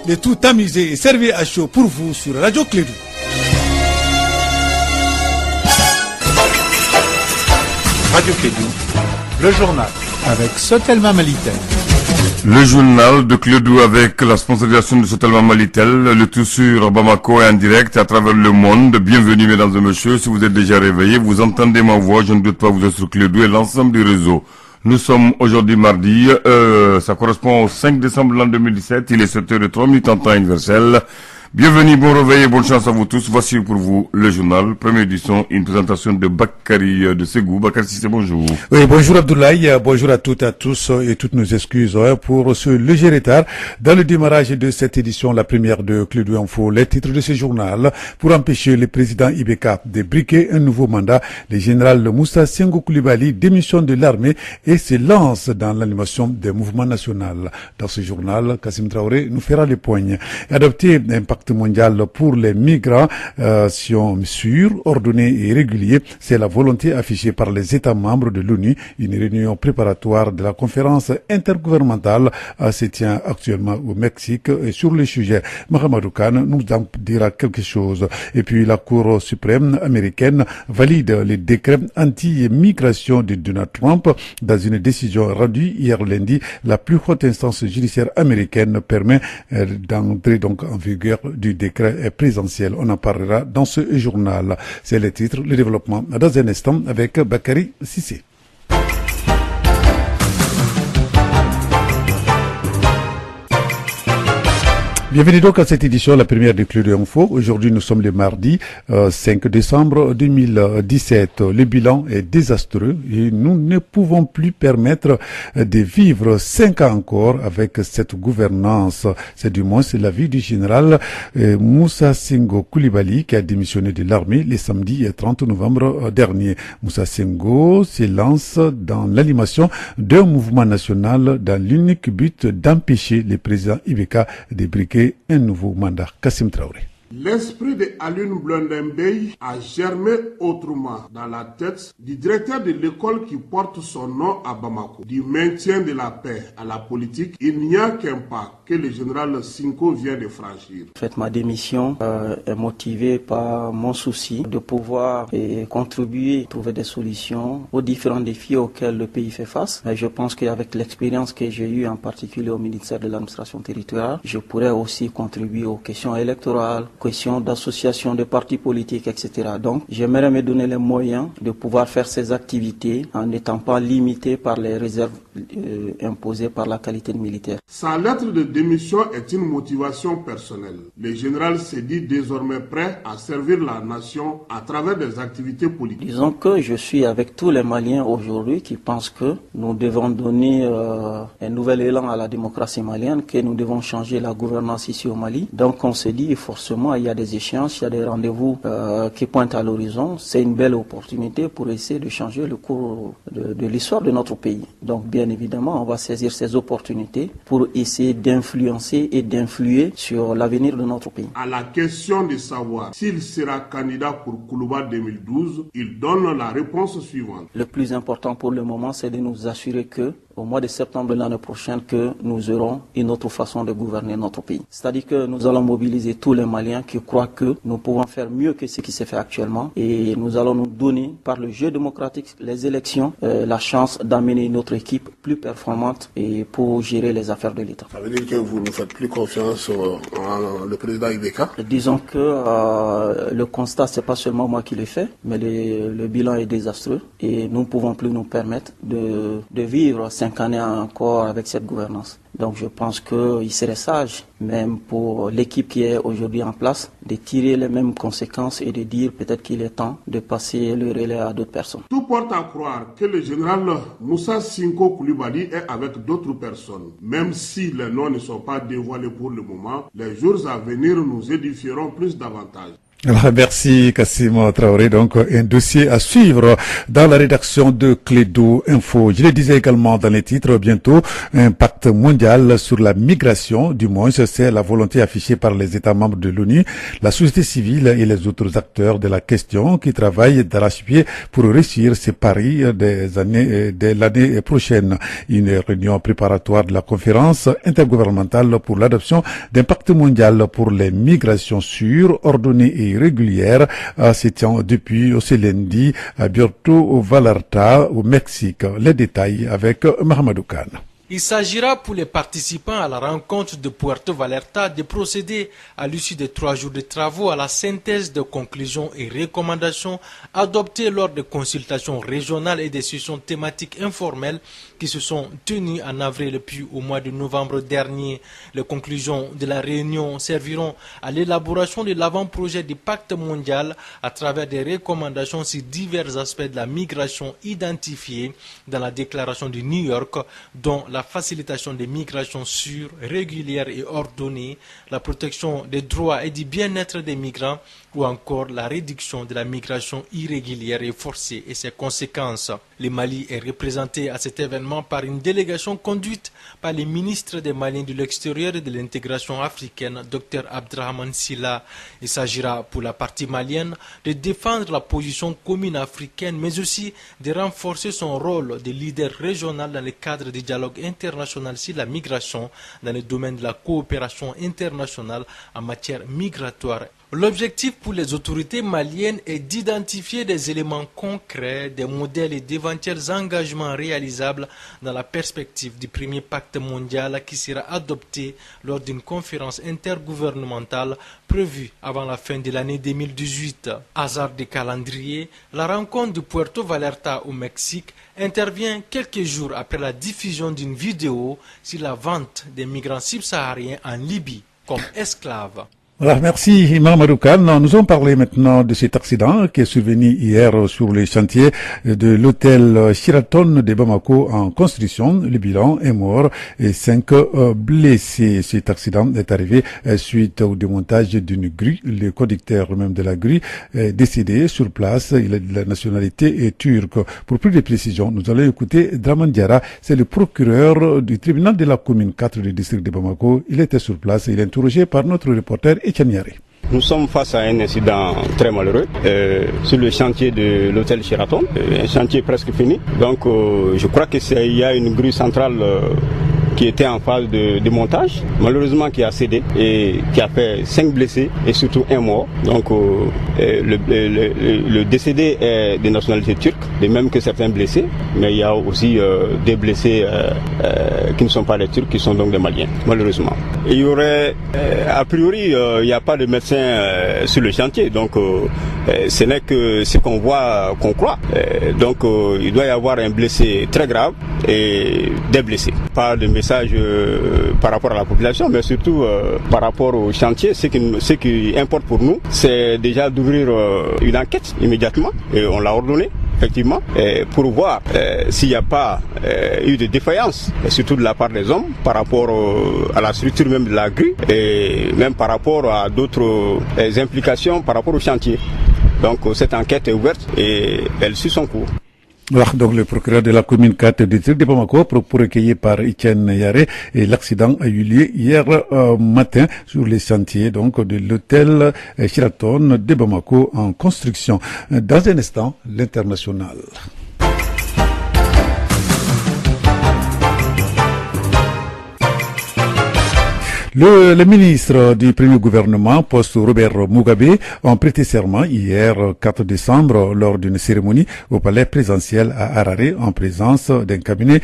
Le tout amusé et servi à chaud pour vous sur Radio Clédou. Radio Clédou, le journal. Avec Sotelma Malitel. Le journal de Clédou avec la sponsorisation de Sotelma Malitel, le tout sur Bamako et en direct à travers le monde. Bienvenue mesdames et messieurs, si vous êtes déjà réveillés, vous entendez ma voix, je ne doute pas, vous êtes sur Clédou et l'ensemble du réseau. Nous sommes aujourd'hui mardi, ça correspond au 5 décembre l'an 2017, il est 7h03 en temps universel. Bienvenue, bon réveil et bonne chance à vous tous. Voici pour vous le journal. Première édition, une présentation de Bakary de Ségou. Bakary Cissé, bonjour. Oui, bonjour Abdoulaye, bonjour à toutes et à tous et toutes nos excuses pour ce léger retard dans le démarrage de cette édition, la première de Clédou Info. Les titres de ce journal: pour empêcher le président Ibeka de briquer un nouveau mandat, le général Moussa Senghor Coulibaly démissionne de l'armée et se lance dans l'animation des mouvements nationaux. Dans ce journal, Kassim Traoré nous fera les poignes. Adopter l'impact mondial pour les migrants, sûrs, ordonnés et réguliers, c'est la volonté affichée par les États membres de l'ONU. Une réunion préparatoire de la conférence intergouvernementale se tient actuellement au Mexique et sur le sujet. Mahamadou Khan nous en dira quelque chose. Et puis la Cour suprême américaine valide les décrets anti-migration de Donald Trump. Dans une décision rendue hier lundi, la plus haute instance judiciaire américaine permet d'entrer donc en vigueur du décret présidentiel. On en parlera dans ce journal. C'est le titre, le développement dans un instant avec Bakary Cissé. Bienvenue donc à cette édition, la première de Clédou Info. Aujourd'hui, nous sommes le mardi 5 décembre 2017. Le bilan est désastreux et nous ne pouvons plus permettre de vivre 5 ans encore avec cette gouvernance. C'est du moins l'avis du général Moussa Senghor Coulibaly qui a démissionné de l'armée le samedi 30 novembre dernier. Moussa Senghor se lance dans l'animation d'un mouvement national dans l'unique but d'empêcher le président Ibeka de briquer un nouveau mandat. Kassim Traoré. L'esprit de Alioune Blondin Beye a germé autrement dans la tête du directeur de l'école qui porte son nom à Bamako. Du maintien de la paix à la politique, il n'y a qu'un pas que le général Sinko vient de franchir. En fait, ma démission est motivée par mon souci de pouvoir contribuer, trouver des solutions aux différents défis auxquels le pays fait face. Et je pense qu'avec l'expérience que j'ai eue, en particulier au ministère de l'administration territoriale, je pourrais aussi contribuer aux questions électorales, questions d'association de partis politiques, etc. Donc, j'aimerais me donner les moyens de pouvoir faire ces activités en n'étant pas limité par les réserves imposées par la qualité de militaire. Sa lettre de démission est une motivation personnelle. Le général se dit désormais prêt à servir la nation à travers des activités politiques. Disons que je suis avec tous les Maliens aujourd'hui qui pensent que nous devons donner un nouvel élan à la démocratie malienne, que nous devons changer la gouvernance ici au Mali. Donc, on se dit forcément il y a des échéances, il y a des rendez-vous qui pointent à l'horizon. C'est une belle opportunité pour essayer de changer le cours de l'histoire de notre pays. Donc bien évidemment, on va saisir ces opportunités pour essayer d'influencer et d'influer sur l'avenir de notre pays. À la question de savoir s'il sera candidat pour Koulouba 2012, il donne la réponse suivante. Le plus important pour le moment, c'est de nous assurer que au mois de septembre de l'année prochaine, que nous aurons une autre façon de gouverner notre pays. C'est-à-dire que nous allons mobiliser tous les Maliens qui croient que nous pouvons faire mieux que ce qui se fait actuellement et nous allons nous donner, par le jeu démocratique, les élections, la chance d'amener notre équipe plus performante et pour gérer les affaires de l'État. Ça veut dire que vous ne faites plus confiance au président Ibeka? Disons que le constat, c'est pas seulement moi qui le fais, mais le bilan est désastreux et nous ne pouvons plus nous permettre de vivre 5 années encore avec cette gouvernance. Donc je pense qu'il serait sage, même pour l'équipe qui est aujourd'hui en place, de tirer les mêmes conséquences et de dire peut-être qu'il est temps de passer le relais à d'autres personnes. Tout porte à croire que le général Moussa Senghor Coulibaly est avec d'autres personnes. Même si les noms ne sont pas dévoilés pour le moment, les jours à venir nous édifieront plus davantage. Alors, merci Kassim Traoré. Donc, un dossier à suivre dans la rédaction de Clédo Info. Je le disais également dans les titres, bientôt un pacte mondial sur la migration. Du moins, c'est la volonté affichée par les États membres de l'ONU, la société civile et les autres acteurs de la question qui travaillent d'arrache-pied pour réussir ces paris de l'année prochaine. Une réunion préparatoire de la conférence intergouvernementale pour l'adoption d'un pacte mondial pour les migrations sûres, ordonnées et régulière se tient depuis ce lundi à Puerto Vallarta au Mexique. Les détails avec Mahamadou Khan. Il s'agira pour les participants à la rencontre de Puerto Vallarta de procéder à l'issue de 3 jours de travaux à la synthèse de conclusions et recommandations adoptées lors de consultations régionales et des sessions thématiques informelles qui se sont tenues en avril puis au mois de novembre dernier. Les conclusions de la réunion serviront à l'élaboration de l'avant-projet du pacte mondial à travers des recommandations sur divers aspects de la migration identifiés dans la déclaration de New York, dont la facilitation des migrations sûres, régulières et ordonnées, la protection des droits et du bien-être des migrants ou encore la réduction de la migration irrégulière et forcée et ses conséquences. Le Mali est représenté à cet événement par une délégation conduite par les ministres des Maliens de l'extérieur et de l'intégration africaine, Dr Abdrahman Silla. Il s'agira pour la partie malienne de défendre la position commune africaine, mais aussi de renforcer son rôle de leader régional dans le cadre du dialogue international sur la migration dans le domaine de la coopération internationale en matière migratoire. L'objectif pour les autorités maliennes est d'identifier des éléments concrets, des modèles et d'éventuels engagements réalisables dans la perspective du premier pacte mondial qui sera adopté lors d'une conférence intergouvernementale prévue avant la fin de l'année 2018. Hasard de calendrier, la rencontre de Puerto Vallarta au Mexique intervient quelques jours après la diffusion d'une vidéo sur la vente des migrants subsahariens en Libye comme esclaves. Voilà, merci Mahamadou Khan. Nous allons parler maintenant de cet accident qui est survenu hier sur les chantiers de l'hôtel Sheraton de Bamako en construction. Le bilan est mort et 5 blessés. Cet accident est arrivé suite au démontage d'une grue. Le conducteur même de la grue est décédé sur place. Il a de la nationalité turque. Pour plus de précisions, nous allons écouter Draman Diara. C'est le procureur du tribunal de la commune 4 du district de Bamako. Il était sur place. Il est interrogé par notre reporter Nous sommes face à un incident très malheureux sur le chantier de l'hôtel Sheraton, un chantier presque fini. Donc je crois qu'il y a une grue centrale qui était en phase de démontage, malheureusement qui a cédé et qui a fait 5 blessés et surtout 1 mort. Donc le décédé est de nationalité turque, de même que certains blessés, mais il y a aussi des blessés qui ne sont pas des Turcs, qui sont donc des Maliens, malheureusement. Il y aurait, a priori, il n'y a pas de médecin sur le chantier, donc ce n'est que ce qu'on voit, qu'on croit. Donc il doit y avoir un blessé très grave et des blessés. Pas de message par rapport à la population, mais surtout par rapport au chantier. Ce qui importe pour nous, c'est déjà d'ouvrir une enquête immédiatement, et on l'a ordonné effectivement, pour voir s'il n'y a pas eu de défaillance, surtout de la part des hommes, par rapport à la structure même de la grue, et même par rapport à d'autres implications par rapport au chantier. Donc cette enquête est ouverte et elle suit son cours. Voilà, donc le procureur de la commune 4 du district de Bamako, propos recueillis par Etienne Yaré, et l'accident a eu lieu hier matin sur les chantiers donc de l'hôtel Sheraton de Bamako en construction. Dans un instant, l'international. Le ministre du premier gouvernement, post-Robert Mugabe, ont prêté serment hier 4 décembre lors d'une cérémonie au palais présidentiel à Harare en présence d'un cabinet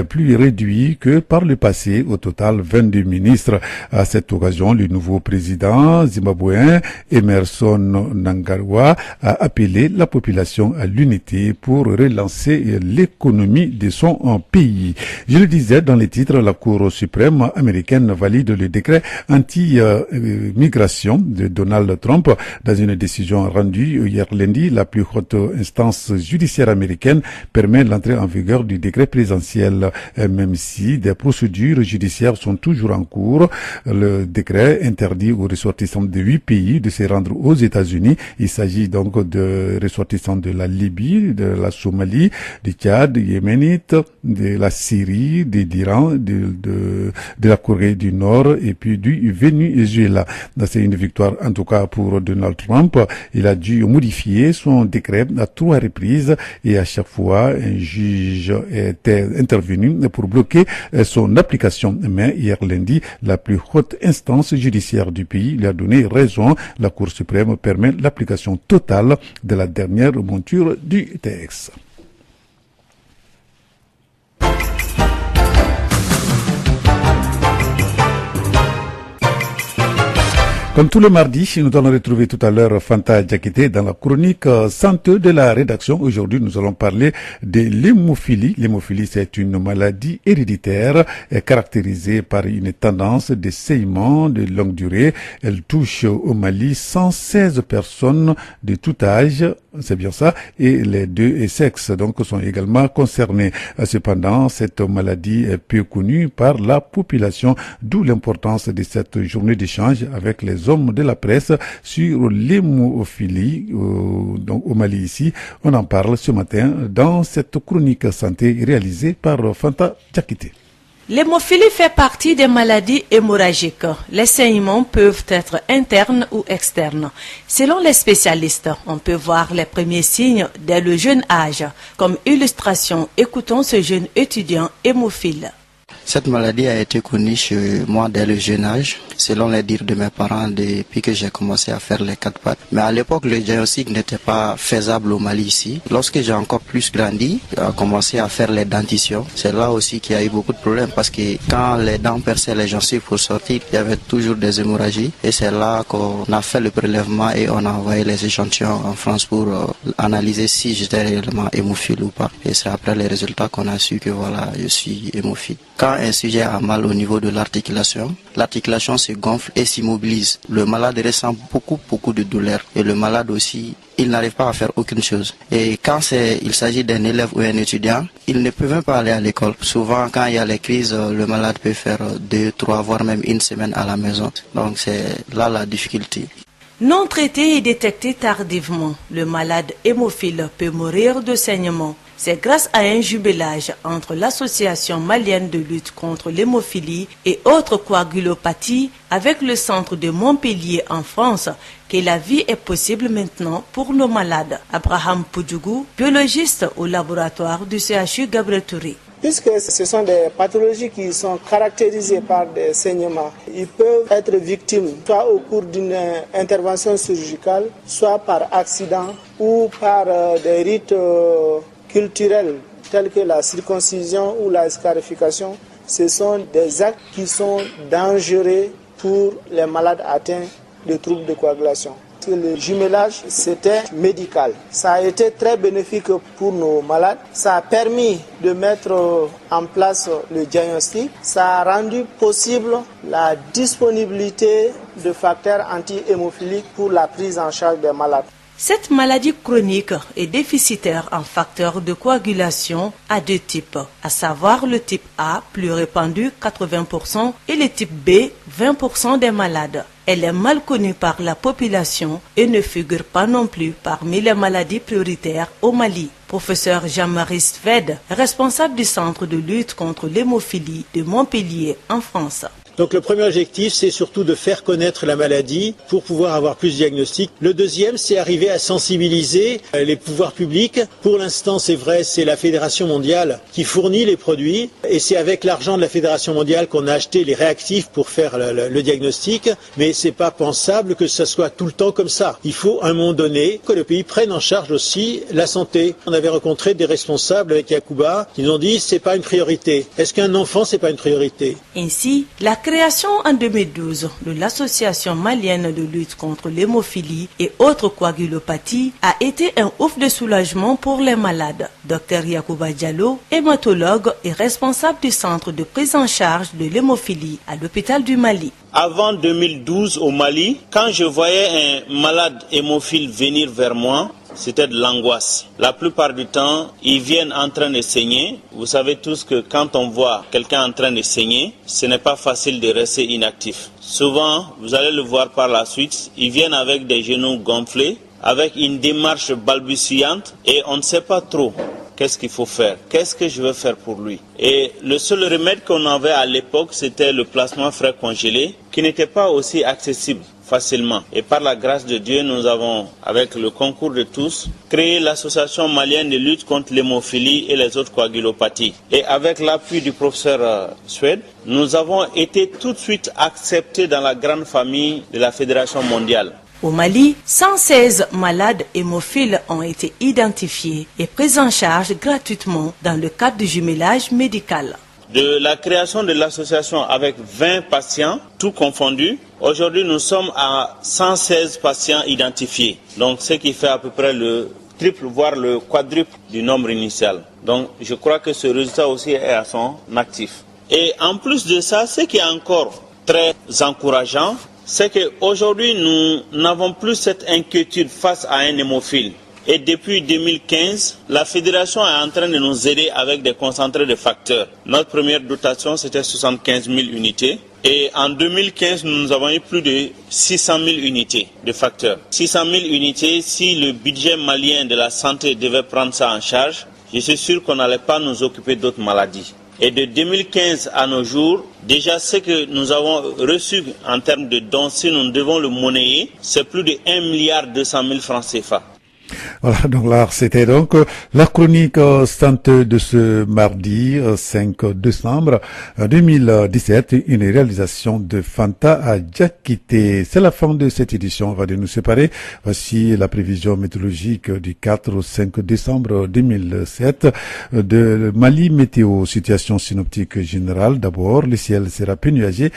plus réduit que par le passé. Au total, 22 ministres. À cette occasion, le nouveau président zimbabwéen Emerson Mnangagwa a appelé la population à l'unité pour relancer l'économie de son pays. Je le disais dans les titres, la Cour suprême américaine valide le décret anti-migration de Donald Trump. Dans une décision rendue hier lundi, la plus haute instance judiciaire américaine permet l'entrée en vigueur du décret présidentiel, même si des procédures judiciaires sont toujours en cours. Le décret interdit aux ressortissants de 8 pays de se rendre aux États-Unis. Il s'agit donc de ressortissants de la Libye, de la Somalie, du Tchad, du Yéménite, de la Syrie, de l'Iran, de la Corée du Nord et puis du Venezuela. C'est une victoire en tout cas pour Donald Trump. Il a dû modifier son décret à 3 reprises et à chaque fois un juge était intervenu pour bloquer son application. Mais hier lundi, la plus haute instance judiciaire du pays lui a donné raison. La Cour suprême permet l'application totale de la dernière monture du texte. Comme tous les mardis, nous allons retrouver tout à l'heure Fanta Diakité dans la chronique santé de la rédaction. Aujourd'hui, nous allons parler de l'hémophilie. L'hémophilie, c'est une maladie héréditaire caractérisée par une tendance de saignement de longue durée. Elle touche au Mali 116 personnes de tout âge, c'est bien ça, et les deux sexes donc sont également concernés. Cependant, cette maladie est peu connue par la population, d'où l'importance de cette journée d'échange avec les hommes de la presse sur l'hémophilie donc au Mali ici. On en parle ce matin dans cette chronique santé réalisée par Fanta Diakité. L'hémophilie fait partie des maladies hémorragiques. Les saignements peuvent être internes ou externes. Selon les spécialistes, on peut voir les premiers signes dès le jeune âge. Comme illustration, écoutons ce jeune étudiant hémophile. Cette maladie a été connue chez moi dès le jeune âge, selon les dires de mes parents depuis que j'ai commencé à faire les 4 pattes. Mais à l'époque, le diagnostic n'était pas faisable au Mali ici. Lorsque j'ai encore plus grandi, j'ai commencé à faire les dentitions. C'est là aussi qu'il y a eu beaucoup de problèmes parce que quand les dents perçaient les gencives pour sortir, il y avait toujours des hémorragies. Et c'est là qu'on a fait le prélèvement et on a envoyé les échantillons en France pour analyser si j'étais réellement hémophile ou pas. Et c'est après les résultats qu'on a su que voilà, je suis hémophile. Quand un sujet a mal au niveau de l'articulation se gonfle et s'immobilise. Le malade ressent beaucoup de douleur et le malade aussi, il n'arrive pas à faire aucune chose. Et quand il s'agit d'un élève ou un étudiant, il ne peut même pas aller à l'école. Souvent, quand il y a les crises, le malade peut faire 2, 3, voire même 1 semaine à la maison. Donc c'est là la difficulté. Non traité et détecté tardivement, le malade hémophile peut mourir de saignement. C'est grâce à un jumelage entre l'Association malienne de lutte contre l'hémophilie et autres coagulopathies avec le centre de Montpellier en France que la vie est possible maintenant pour nos malades. Abraham Poudjougou, biologiste au laboratoire du CHU Gabriel Touré. Puisque ce sont des pathologies qui sont caractérisées par des saignements, ils peuvent être victimes soit au cours d'une intervention chirurgicale, soit par accident ou par des rites culturels tels que la circoncision ou la scarification. Ce sont des actes qui sont dangereux pour les malades atteints de troubles de coagulation. Le jumelage, c'était médical. Ça a été très bénéfique pour nos malades. Ça a permis de mettre en place le diagnostic. Ça a rendu possible la disponibilité de facteurs anti-hémophiliques pour la prise en charge des malades. Cette maladie chronique est déficitaire en facteurs de coagulation à 2 types, à savoir le type A, plus répandu, 80%, et le type B, 20% des malades. Elle est mal connue par la population et ne figure pas non plus parmi les maladies prioritaires au Mali. Professeur Jean-Marie Sved, responsable du centre de lutte contre l'hémophilie de Montpellier en France. Donc le premier objectif, c'est surtout de faire connaître la maladie pour pouvoir avoir plus de diagnostics. Le deuxième, c'est arriver à sensibiliser les pouvoirs publics. Pour l'instant, c'est vrai, c'est la Fédération mondiale qui fournit les produits et c'est avec l'argent de la Fédération mondiale qu'on a acheté les réactifs pour faire le diagnostic. Mais c'est pas pensable que ça soit tout le temps comme ça. Il faut à un moment donné que le pays prenne en charge aussi la santé. On avait rencontré des responsables avec Yacouba qui nous ont dit c'est pas une priorité. Est-ce qu'un enfant c'est pas une priorité? Ainsi, la création en 2012 de l'Association malienne de lutte contre l'hémophilie et autres coagulopathies a été un ouf de soulagement pour les malades. Dr Yacouba Diallo, hématologue et responsable du centre de prise en charge de l'hémophilie à l'hôpital du Mali. Avant 2012 au Mali, quand je voyais un malade hémophile venir vers moi, c'était de l'angoisse. La plupart du temps, ils viennent en train de saigner. Vous savez tous que quand on voit quelqu'un en train de saigner, ce n'est pas facile de rester inactif. Souvent, vous allez le voir par la suite, ils viennent avec des genoux gonflés, avec une démarche balbutiante et on ne sait pas trop qu'est-ce qu'il faut faire, qu'est-ce que je vais faire pour lui. Et le seul remède qu'on avait à l'époque, c'était le plasma frais congelé, qui n'était pas aussi accessible facilement. Et par la grâce de Dieu, nous avons, avec le concours de tous, créé l'association malienne de lutte contre l'hémophilie et les autres coagulopathies. Et avec l'appui du professeur Suède, nous avons été tout de suite acceptés dans la grande famille de la Fédération mondiale. Au Mali, 116 malades hémophiles ont été identifiés et pris en charge gratuitement dans le cadre du jumelage médical. De la création de l'association avec 20 patients, tout confondus, aujourd'hui nous sommes à 116 patients identifiés. Donc ce qui fait à peu près le triple, voire le quadruple du nombre initial. Donc je crois que ce résultat aussi est à son actif. Et en plus de ça, ce qui est encore très encourageant, c'est qu'aujourd'hui, nous n'avons plus cette inquiétude face à un hémophile. Et depuis 2015, la fédération est en train de nous aider avec des concentrés de facteurs. Notre première dotation, c'était 75 000 unités. Et en 2015, nous avons eu plus de 600 000 unités de facteurs. 600 000 unités, si le budget malien de la santé devait prendre ça en charge, je suis sûr qu'on n'allait pas nous occuper d'autres maladies. Et de 2015 à nos jours, déjà ce que nous avons reçu en termes de dons, si nous devons le monnayer, c'est plus de 1,2 milliard francs CFA. Voilà, donc là, c'était donc la chronique santé de ce mardi 5 décembre 2017, une réalisation de Fanta Diakité. C'est la fin de cette édition, on va nous séparer. Voici la prévision météorologique du 4 au 5 décembre 2007 de Mali Météo. Situation synoptique générale. D'abord, le ciel sera peu nuagé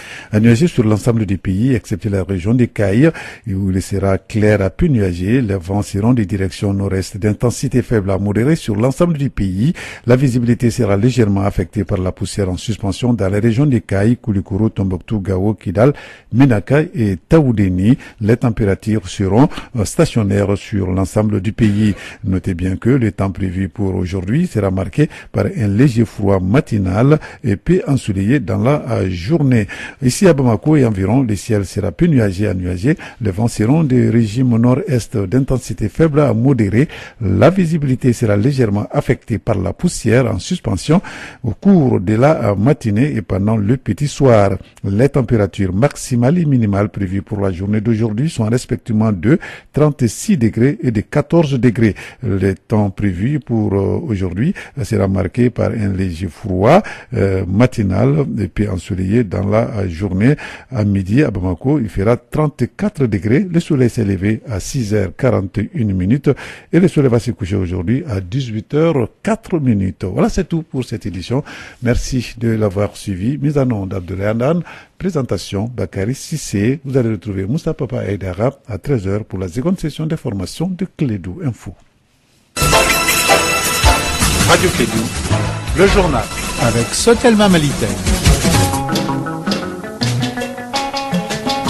sur l'ensemble du pays, excepté la région des Cailles, où il sera clair à peu nuagé. Les vents seront des direction nord-est d'intensité faible à modérée sur l'ensemble du pays. La visibilité sera légèrement affectée par la poussière en suspension dans les régions des Cailles, Koulikoro, Tombouctou, Gao, Kidal, Menaka et Taoudéni. Les températures seront stationnaires sur l'ensemble du pays. Notez bien que le temps prévu pour aujourd'hui sera marqué par un léger froid matinal et peu ensoleillé dans la journée. Ici à Bamako et environ, le ciel sera peu nuagé à nuagé. Les vents seront des régimes nord-est d'intensité faible à modéré. La visibilité sera légèrement affectée par la poussière en suspension au cours de la matinée et pendant le petit soir. Les températures maximales et minimales prévues pour la journée d'aujourd'hui sont respectivement de 36 degrés et de 14 degrés. Le temps prévu pour aujourd'hui sera marqué par un léger froid matinal et puis ensoleillé dans la journée. À midi à Bamako, il fera 34 degrés. Le soleil s'est levé à 6h41 et le soleil va se coucher aujourd'hui à 18h04. Voilà, c'est tout pour cette édition. Merci de l'avoir suivi. Mise en onde d'Abdoulaye Andan. Présentation Bakary Sissé. Vous allez retrouver Moussa Papa Aïdara à 13h pour la seconde session de formation de Clédou Info. Radio Clédou, le journal. Avec Sotelma Malitaire.